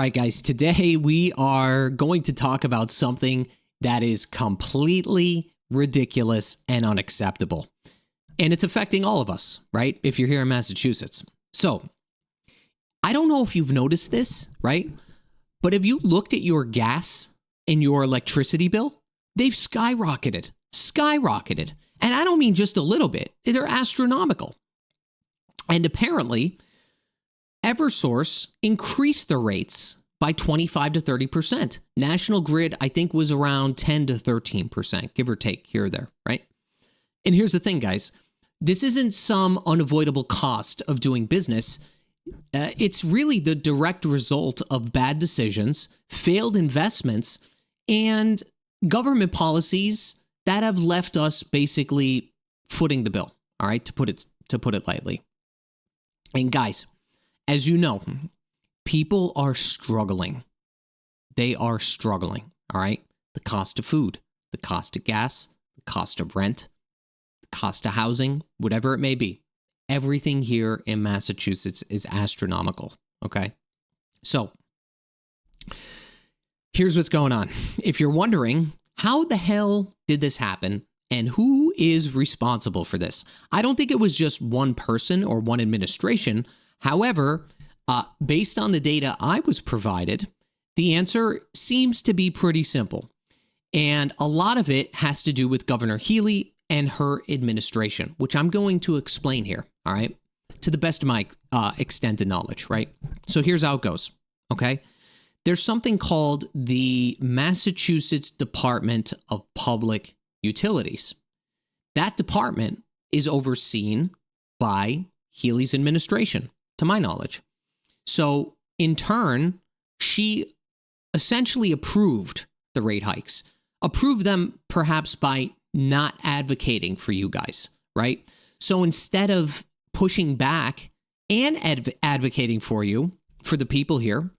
right, guys, today we are going to talk about something that is completely ridiculous and unacceptable. And it's affecting all of us, right? If you're here in Massachusetts. So, I don't know if you've noticed this, right? But have you looked at your gas and your electricity bill? They've skyrocketed. And I don't mean just a little bit. They're astronomical. And apparently, Eversource increased the rates by 25 to 30%. National Grid, I think, was around 10 to 13%, give or take here or there, right? And here's the thing, guys. This isn't some unavoidable cost of doing business. It's really the direct result of bad decisions, failed investments, and government policies that have left us basically footing the bill, all right, to put it lightly. And guys, as you know, people are struggling. They are struggling, all right? The cost of food, the cost of gas, the cost of rent, the cost of housing, whatever it may be. Everything here in Massachusetts is astronomical, okay? So, here's what's going on. If you're wondering, how the hell did this happen and who is responsible for this? I don't think it was just one person or one administration. However, based on the data I was provided, the answer seems to be pretty simple. And a lot of it has to do with Governor Healy and her administration, which I'm going to explain here, all right, to the best of my extent of knowledge, right? So here's how it goes, okay? There's something called the Massachusetts Department of Public Utilities. That department is overseen by Healy's administration, to my knowledge. So, in turn, she essentially approved the rate hikes, approved them perhaps by not advocating for you guys, right? So, instead of pushing back and advocating for you, for the people here,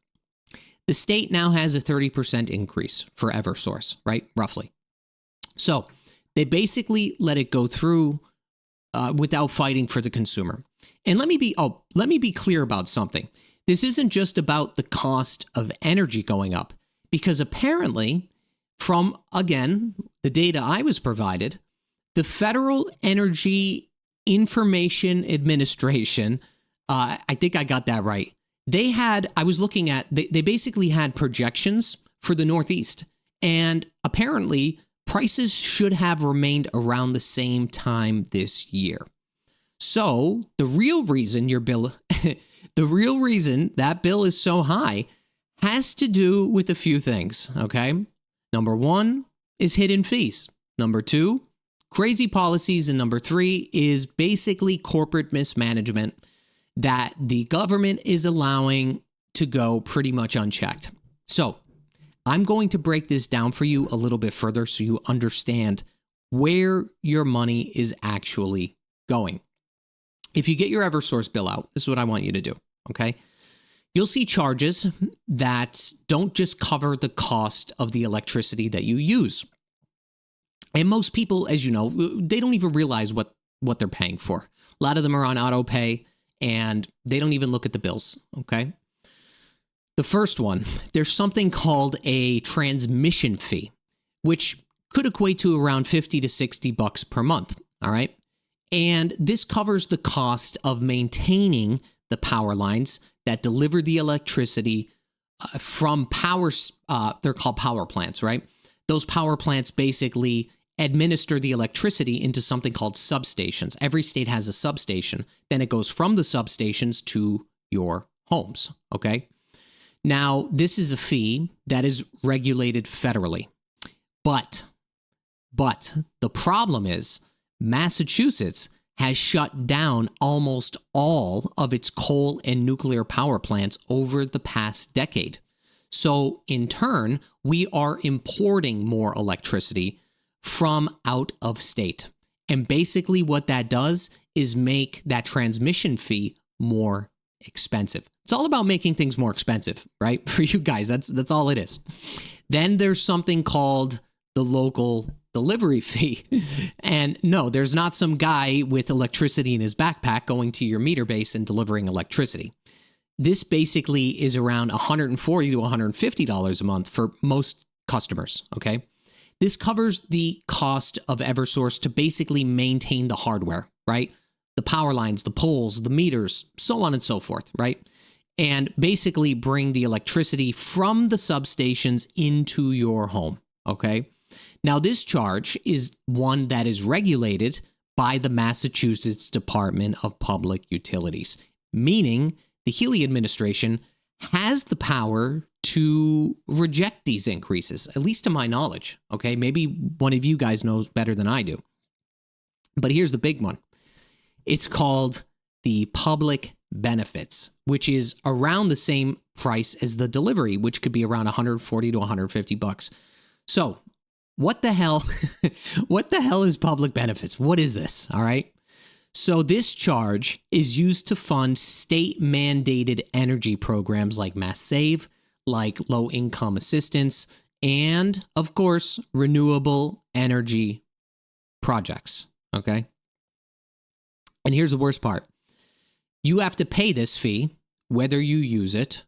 the state now has a 30% increase for Eversource, right? Roughly. So, they basically let it go through without fighting for the consumer. And let me be clear about something. This isn't just about the cost of energy going up, because apparently, from, again, the data I was provided, the Federal Energy Information Administration, I think I got that right. I was looking at, they basically had projections for the Northeast, and apparently prices should have remained around the same time this year. So the real reason that bill is so high has to do with a few things, okay? Number one is hidden fees. Number two, crazy policies. And number three is basically corporate mismanagement that the government is allowing to go pretty much unchecked. So I'm going to break this down for you a little bit further so you understand where your money is actually going. If you get your Eversource bill out, this is what I want you to do, okay? You'll see charges that don't just cover the cost of the electricity that you use. And most people, as you know, they don't even realize what they're paying for. A lot of them are on auto pay, and they don't even look at the bills, okay? The first one, there's something called a transmission fee, which could equate to around $50 to $60 per month, all right? And this covers the cost of maintaining the power lines that deliver the electricity from they're called power plants, right? Those power plants basically administer the electricity into something called substations. Every state has a substation. Then it goes from the substations to your homes, okay? Now, this is a fee that is regulated federally. But the problem is Massachusetts has shut down almost all of its coal and nuclear power plants over the past decade. So, in turn, we are importing more electricity from out of state. And basically what that does is make that transmission fee more expensive. It's all about making things more expensive, right? For you guys, that's all it is. Then there's something called the local delivery fee. And no, there's not some guy with electricity in his backpack going to your meter base and delivering electricity. This basically is around $140 to $150 a month for most customers, okay? This covers the cost of Eversource to basically maintain the hardware, right? The power lines, the poles, the meters, so on and so forth, right? And basically bring the electricity from the substations into your home, okay? Now, this charge is one that is regulated by the Massachusetts Department of Public Utilities, meaning the Healy administration has the power to reject these increases, at least to my knowledge, okay? Maybe one of you guys knows better than I do. But here's the big one. It's called the public benefits, which is around the same price as the delivery, which could be around $140 to $150. So, what the hell is public benefits? What is this? All right. So this charge is used to fund state-mandated energy programs like Mass Save, like low-income assistance, and, of course, renewable energy projects, okay? And here's the worst part. You have to pay this fee whether you use it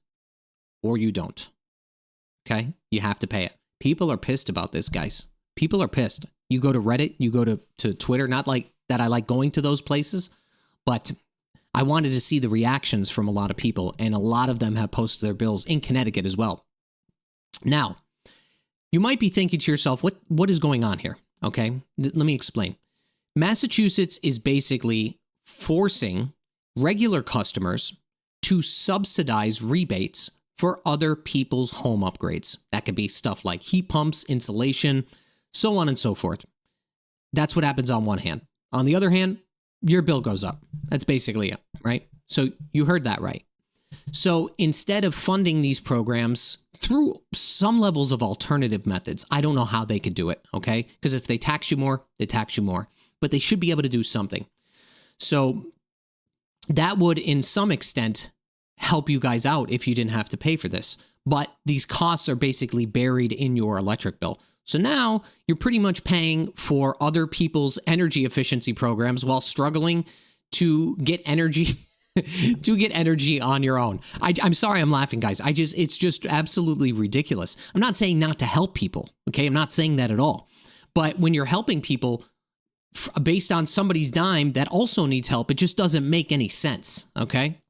or you don't, okay? You have to pay it. People are pissed about this, guys. People are pissed. You go to Reddit, you go to Twitter, not like that I like going to those places, but I wanted to see the reactions from a lot of people, and a lot of them have posted their bills in Connecticut as well. Now, you might be thinking to yourself, what is going on here? Okay, let me explain. Massachusetts is basically forcing regular customers to subsidize rebates for other people's home upgrades. That could be stuff like heat pumps, insulation, so on and so forth. That's what happens on one hand. On the other hand, your bill goes up. That's basically it, right? So you heard that right. So instead of funding these programs through some levels of alternative methods, I don't know how they could do it, okay? Because if they tax you more, they tax you more. But they should be able to do something. So that would, in some extent, help you guys out if you didn't have to pay for this. But these costs are basically buried in your electric bill. So now you're pretty much paying for other people's energy efficiency programs while struggling to get energy on your own. I'm sorry I'm laughing, guys. It's just absolutely ridiculous. I'm not saying not to help people, okay? I'm not saying that at all. But when you're helping people based on somebody's dime that also needs help, it just doesn't make any sense, okay?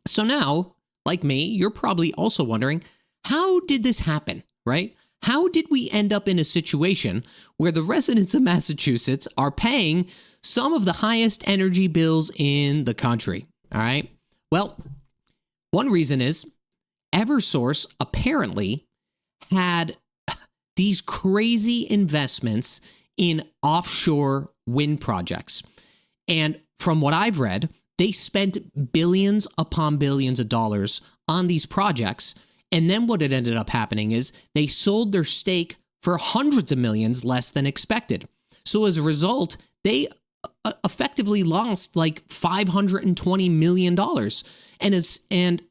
So now, like me, you're probably also wondering, how did this happen, right? How did we end up in a situation where the residents of Massachusetts are paying some of the highest energy bills in the country? All right. Well, one reason is Eversource apparently had these crazy investments in offshore wind projects. And from what I've read, they spent billions upon billions of dollars on these projects. And then what had ended up happening is they sold their stake for hundreds of millions less than expected. So as a result, they effectively lost like $520 million. And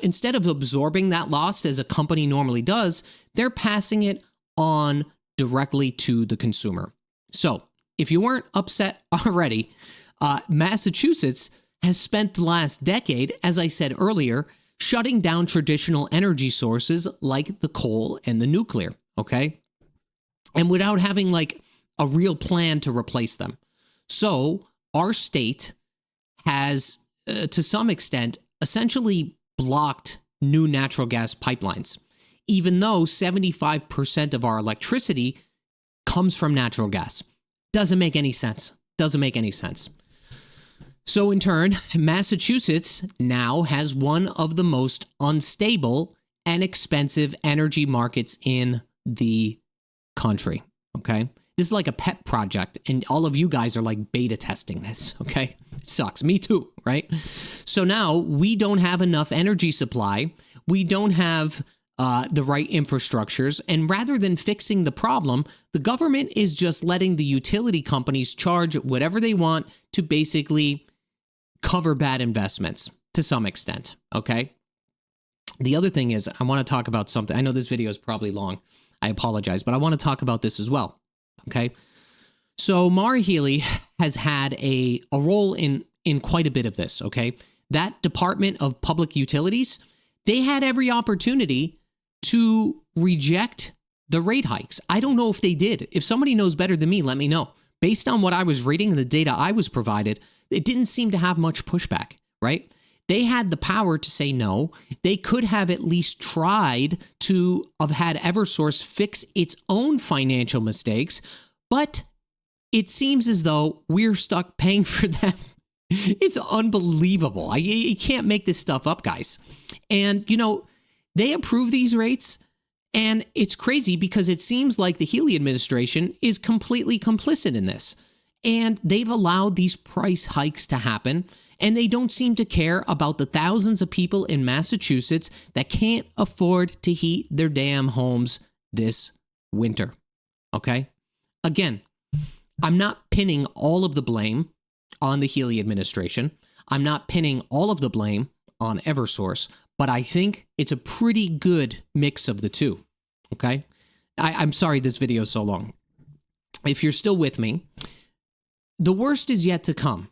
instead of absorbing that loss as a company normally does, they're passing it on directly to the consumer. So if you weren't upset already, Massachusetts has spent the last decade, as I said earlier, shutting down traditional energy sources like the coal and the nuclear, okay? And without having like a real plan to replace them. So our state has, to some extent, essentially blocked new natural gas pipelines, even though 75% of our electricity comes from natural gas. Doesn't make any sense. Doesn't make any sense. So in turn, Massachusetts now has one of the most unstable and expensive energy markets in the country, okay? This is like a pet project, and all of you guys are like beta testing this, okay? It sucks. Me too, right? So now we don't have enough energy supply. We don't have the right infrastructures, and rather than fixing the problem, the government is just letting the utility companies charge whatever they want to basically cover bad investments to some extent, okay? The other thing is, I want to talk about something. I know this video is probably long. I apologize, but I want to talk about this as well, okay? So Maura Healey has had a role in quite a bit of this, okay? that Department of Public Utilities, they had every opportunity to reject the rate hikes. I don't know if they did. If somebody knows better than me, let me know. Based on what I was reading and the data I was provided, it didn't seem to have much pushback, right? They had the power to say no. They could have at least tried to have had Eversource fix its own financial mistakes, but it seems as though we're stuck paying for them. It's unbelievable. You can't make this stuff up, guys. And, they approve these rates, and it's crazy because it seems like the Healey administration is completely complicit in this. And they've allowed these price hikes to happen, and they don't seem to care about the thousands of people in Massachusetts that can't afford to heat their damn homes this winter. Okay? Again, I'm not pinning all of the blame on the Healey administration. I'm not pinning all of the blame on Eversource, but I think it's a pretty good mix of the two. Okay? I'm sorry this video is so long. If you're still with me, the worst is yet to come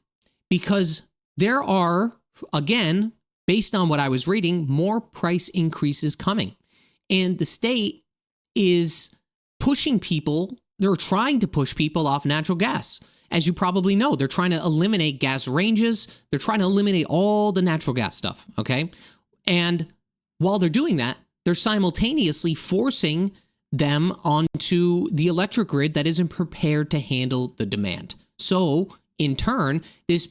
because there are, again, based on what I was reading, more price increases coming. And the state is pushing people, they're trying to push people off natural gas. As you probably know, they're trying to eliminate gas ranges. They're trying to eliminate all the natural gas stuff, okay? And while they're doing that, they're simultaneously forcing them onto the electric grid that isn't prepared to handle the demand. So, in turn, this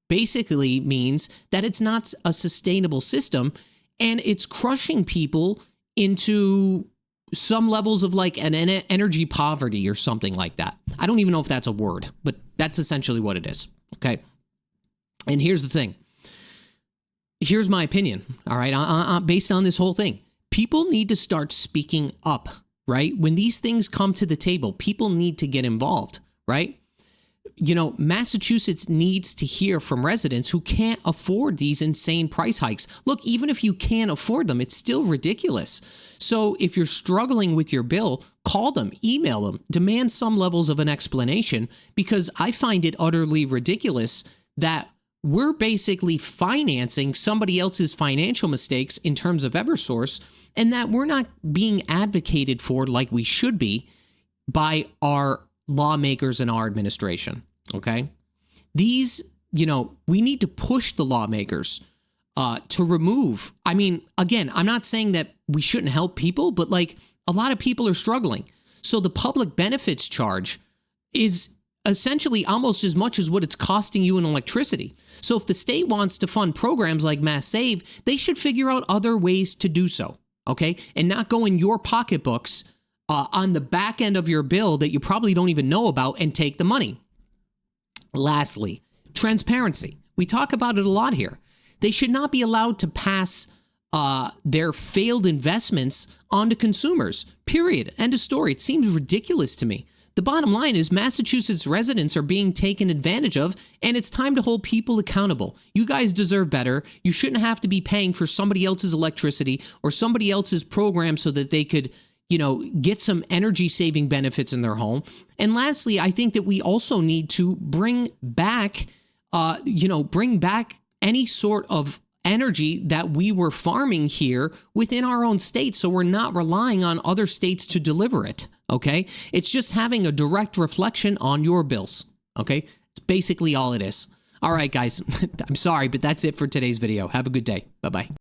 basically means that it's not a sustainable system, and it's crushing people into some levels of like an energy poverty or something like that. I don't even know if that's a word, but that's essentially what it is, okay? And here's the thing. Here's my opinion, all right, based on this whole thing. People need to start speaking up, right? When these things come to the table, people need to get involved, right? Massachusetts needs to hear from residents who can't afford these insane price hikes. Look, even if you can't afford them, it's still ridiculous. So if you're struggling with your bill, call them, email them, demand some levels of an explanation, because I find it utterly ridiculous that we're basically financing somebody else's financial mistakes in terms of Eversource, and that we're not being advocated for like we should be by our lawmakers and our administration, okay? These, we need to push the lawmakers to remove. I mean, again, I'm not saying that we shouldn't help people, but like a lot of people are struggling. So the public benefits charge is essentially almost as much as what it's costing you in electricity. So if the state wants to fund programs like Mass Save, they should figure out other ways to do so, okay? And not go in your pocketbooks on the back end of your bill that you probably don't even know about and take the money. Lastly, transparency. We talk about it a lot here. They should not be allowed to pass their failed investments onto consumers, period. End of story. It seems ridiculous to me. The bottom line is Massachusetts residents are being taken advantage of, and it's time to hold people accountable. You guys deserve better. You shouldn't have to be paying for somebody else's electricity or somebody else's program so that they could, get some energy saving benefits in their home. And lastly, I think that we also need to bring back any sort of energy that we were farming here within our own state, so we're not relying on other states to deliver it, okay? It's just having a direct reflection on your bills, okay? It's basically all it is. All right, guys, I'm sorry, but that's it for today's video. Have a good day. Bye-bye.